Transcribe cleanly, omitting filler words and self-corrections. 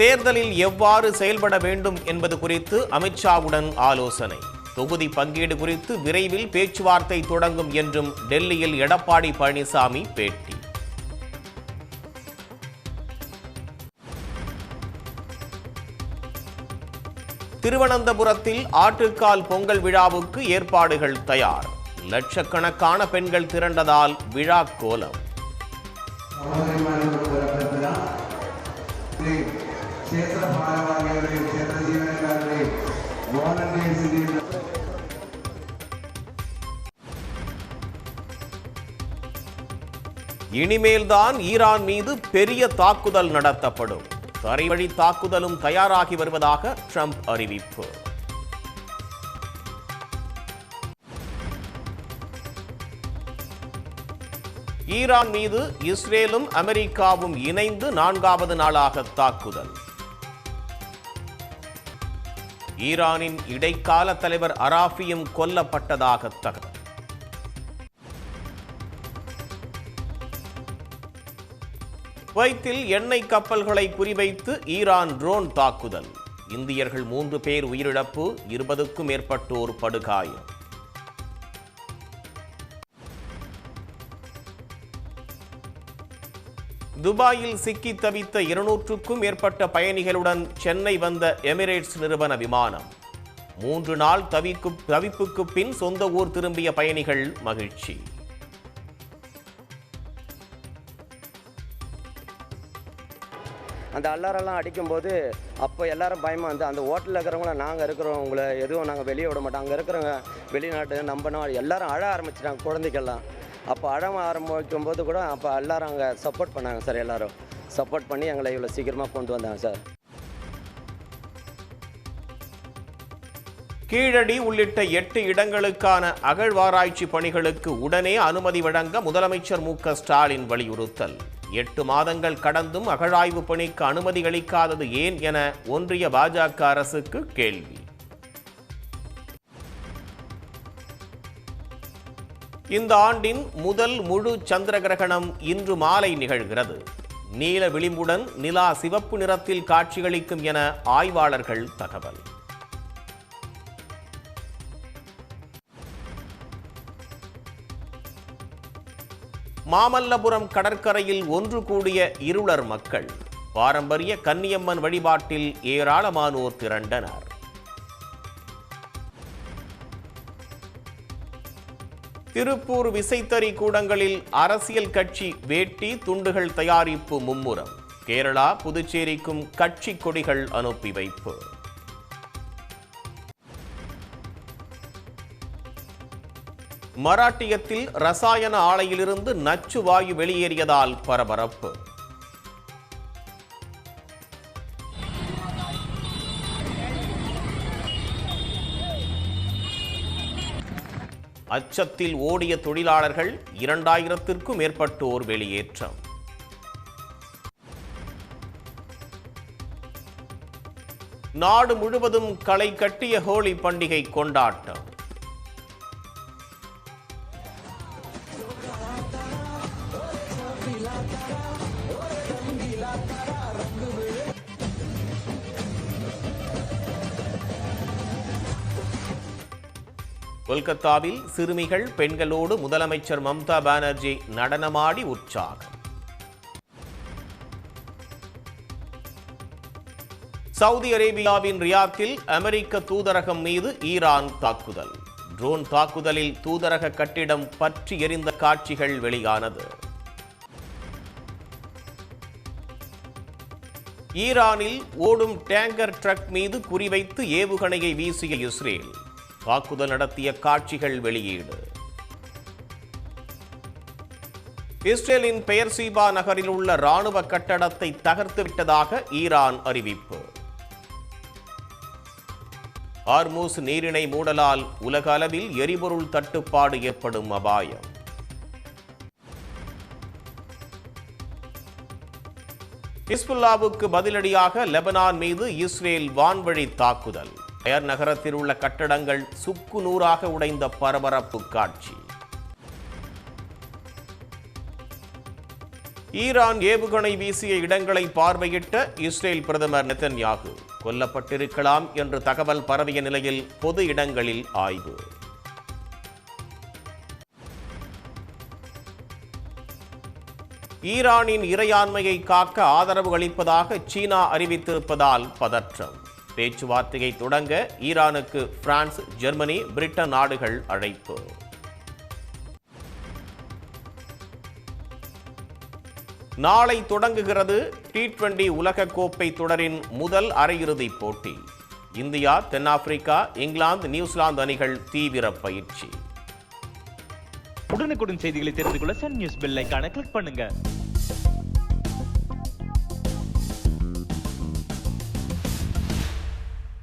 தேர்தலில் எவ்வாறு செயல்பட வேண்டும் என்பது குறித்து அமித்ஷாவுடன் ஆலோசனை. தொகுதி பங்கீடு குறித்து விரைவில் பேச்சுவார்த்தை தொடங்கும் என்றும் டெல்லியில் எடப்பாடி பழனிசாமி பேட்டி. திருவனந்தபுரத்தில் ஆட்டுக்கால் பொங்கல் விழாவுக்கு ஏற்பாடுகள் தயார். லட்சக்கணக்கான பெண்கள் திரண்டதால் விழா கோலம். இனிமேல்தான் ஈரான் மீது பெரிய தாக்குதல் நடத்தப்படும். தரைவழி தாக்குதலும் தயாராகி வருவதாக ட்ரம்ப் அறிவிப்பு. ஈரான் மீது இஸ்ரேலும் அமெரிக்காவும் இணைந்து 4வது நாளாக தாக்குதல். ஈரானின் இடைக்கால தலைவர் அராஃபியும் கொல்லப்பட்டதாக தகவல். குவைத்தில் எண்ணெய் கப்பல்களை குறிவைத்து ஈரான் ட்ரோன் தாக்குதல். இந்தியர்கள் 3 பேர் உயிரிழப்பு, 20க்கும் மேற்பட்டோர் படுகாயம். துபாயில் சிக்கி தவித்த 200க்கும் மேற்பட்ட பயணிகளுடன் சென்னை வந்த எமிரேட்ஸ் நிறுவன விமானம். 3 நாள் தவிப்புக்கு பின் சொந்த ஊர் திரும்பிய பயணிகள் மகிழ்ச்சி. அந்த அல்லாரெல்லாம் அடிக்கும்போது அப்போ எல்லாரும் பயமாக வந்து அந்த ஹோட்டலில் இருக்கிறவங்கள நாங்கள் இருக்கிறவங்கள எதுவும் நாங்கள் வெளியே விட மாட்டோம். அங்கே இருக்கிறவங்க வெளிநாட்டு நம்பணும் எல்லாரும் அழ ஆரம்பிச்சிட்டாங்க குழந்தைக்கெல்லாம். அப்போ அழ ஆரம்பிக்கும் போது கூட அப்போ எல்லாரும் அங்கே சப்போர்ட் பண்ணாங்க சார். எல்லாரும் சப்போர்ட் பண்ணி எங்களை இவ்வளோ சீக்கிரமாக கொண்டு வந்தாங்க சார். கீழடி உள்ளிட்ட 8 இடங்களுக்கான அகழ்வாராய்ச்சி பணிகளுக்கு உடனே அனுமதி வழங்க முதலமைச்சர் மு.க. ஸ்டாலின் வலியுறுத்தல். 8 மாதங்கள் கடந்தும் அகழாய்வு பணிக்கு அனுமதி அளிக்காதது ஏன் என ஒன்றிய பாஜக அரசுக்கு கேள்வி. இந்த ஆண்டின் முதல் முழு சந்திர கிரகணம் இன்று மாலை நிகழ்கிறது. நீல விளிம்புடன் நிலா சிவப்பு நிறத்தில் காட்சியளிக்கும் என ஆய்வாளர்கள் தகவல். மாமல்லபுரம் கடற்கரையில் ஒன்று கூடிய இருளர் மக்கள். பாரம்பரிய கன்னியம்மன் வழிபாட்டில் ஏராளமானோர் திரண்டனர். திருப்பூர் விசைத்தறி கூடங்களில் அரசியல் கட்சி வேட்டி துண்டுகள் தயாரிப்பு மும்முரம். கேரளா புதுச்சேரிக்கும் கட்சி கொடிகள் அனுப்பி வைப்பு. மராட்டியத்தில் ரசாயன ஆலையிலிருந்து நச்சு வாயு வெளியேறியதால் பரபரப்பு. அச்சத்தில் ஓடிய தொழிலாளர்கள் 2000த்திற்கும் மேற்பட்டோர் வெளியேற்றம். நாடு முழுவதும் களை கட்டிய ஹோலி பண்டிகை கொண்டாட்டம். கொல்கத்தாவில் சிறுமிகள் பெண்களோடு முதலமைச்சர் மம்தா பானர்ஜி நடனமாடி உற்சாகம். சவுதி அரேபியாவின் ரியாத்தில் அமெரிக்க தூதரகம் மீது ஈரான் தாக்குதல். ட்ரோன் தாக்குதலில் தூதரக கட்டிடம் பற்றி எரிந்த காட்சிகள் வெளியானது. ஈரானில் ஓடும் டேங்கர் ட்ரக் மீது குறிவைத்து ஏவுகணையை வீசிய இஸ்ரேல். தாக்குதல் நடத்திய காட்சிகள் வெளியீடு. இஸ்ரேலின் பெயர்சீபா நகரில் உள்ள ராணுவ கட்டடத்தை தகர்த்துவிட்டதாக ஈரான் அறிவிப்பு. ஹார்மூஸ் நீரிணை மூடலால் உலக அளவில் எரிபொருள் தட்டுப்பாடு ஏற்படும் அபாயம். ஹிஸ்புல்லாவுக்கு பதிலடியாக லெபனான் மீது இஸ்ரேல் வான்வழி தாக்குதல். டயர் நகரத்தில் உள்ள கட்டடங்கள் சுக்கு நூறாக உடைந்த பரபரப்பு காட்சி. ஈரான் ஏவுகணை வீசிய இடங்களை பார்வையிட்ட இஸ்ரேல் பிரதமர் நெதன்யாகு கொல்லப்பட்டிருக்கலாம் என்று தகவல் பரவிய நிலையில் பொது இடங்களில் ஆய்வு. ஈரானின் இறையாண்மையை காக்க ஆதரவு அளிப்பதாக சீனா அறிவித்திருப்பதால் பதற்றம். பேச்சுவார்த்தையை தொடங்க ஈரானுக்கு பிரான்ஸ், ஜெர்மனி, பிரிட்டன் நாடுகள் அழைப்பு. நாளை தொடங்குகிறது T20 உலகக்கோப்பை தொடரின் முதல் அரையிறுதிப் போட்டி. இந்தியா, தென்னாப்பிரிக்கா, இங்கிலாந்து, நியூசிலாந்து அணிகள் தீவிர பயிற்சி. உடனுக்குடன் செய்திகளை தெரிந்து கொள்ள சன் நியூஸ் பெல் ஐகானை கிளிக் பண்ணுங்க.